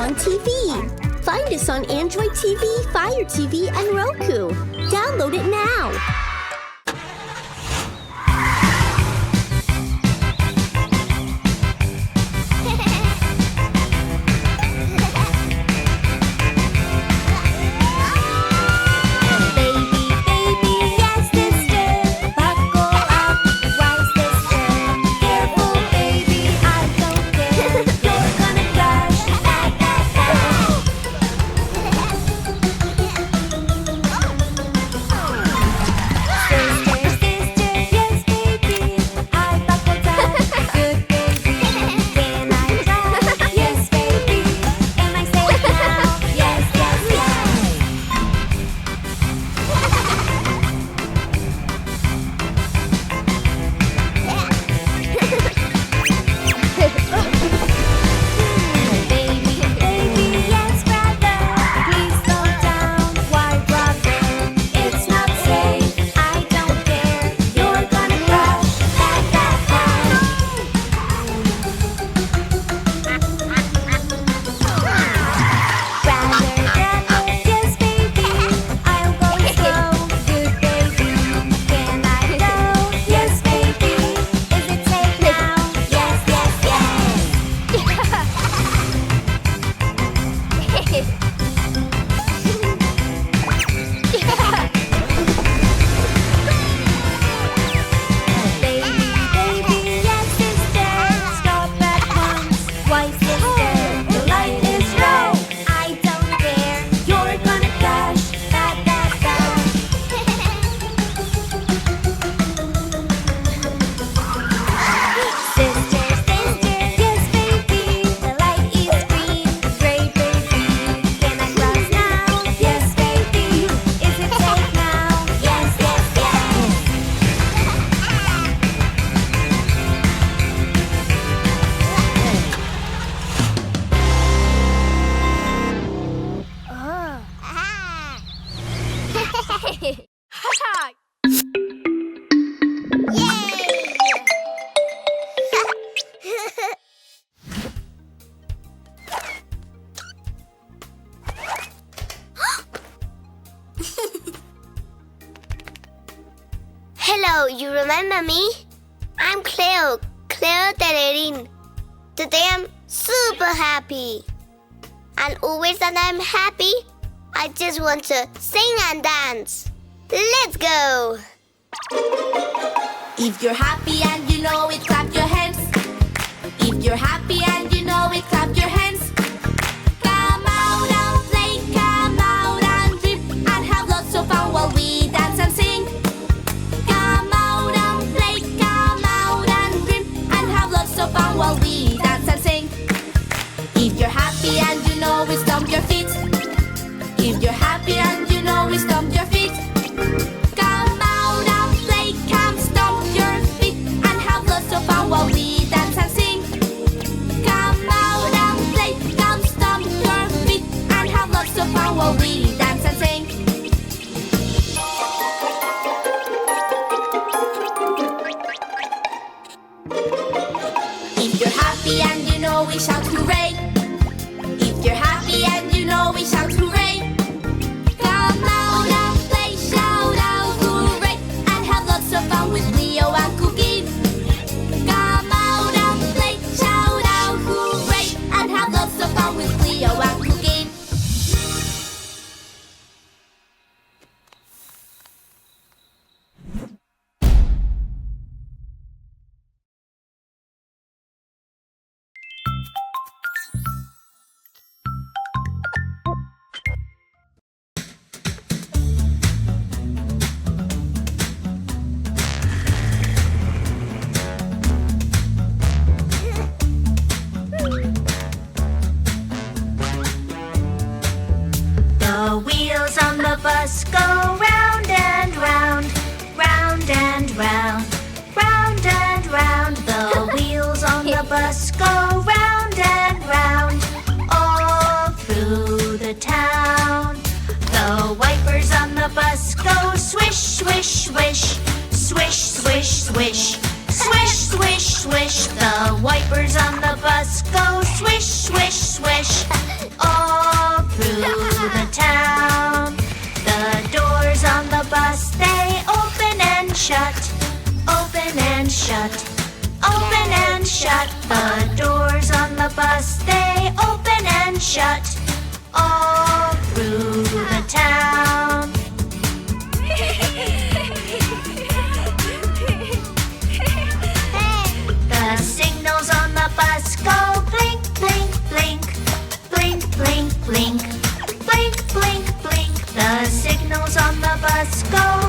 on TV. Find us on Android TV, Fire TV, and Roku. Download it now. Hello, you remember me? I'm Cleo the lady. Today I'm super happy. And always that I'm happy, I just want to sing and dance. Let's go! If you're happy and you know it, clap your hands. If you're happy and you know it, clap your hands. Come out and play, come out and dream, and have lots of fun while we dance and sing. Come out and play, come out and dream, and have lots of fun while we dance and sing. If you're happy and you know it, stomp your feet. If you're happy and you know it, stomp your feet. Come out and play, come stomp your feet, and have lots of fun while we dance and sing. Come out and play, come stomp your feet, and have lots of fun while we dance and sing. If you're happy and you know it, shout hooray. If you're happy and you know it, shout hooray. Come out and play, shout out hooray, and have lots of fun with Cleo and Cuquin. Come out and play, shout out hooray, and have lots of fun with Cleo and Cuquin. The wheels on the bus go round and round, round and round, round and round. The wheels on the bus go round and round, all through the town. The wipers on the bus go swish, swish, swish, swish, swish, swish, swish, swish, swish. The wipers on the bus go swish, swish, swish, shut. Open and shut. The doors on the bus, they open and shut. All through the town. The signals on the bus go blink, blink, blink. Blink, blink, blink. Blink, blink, blink. The signals on the bus go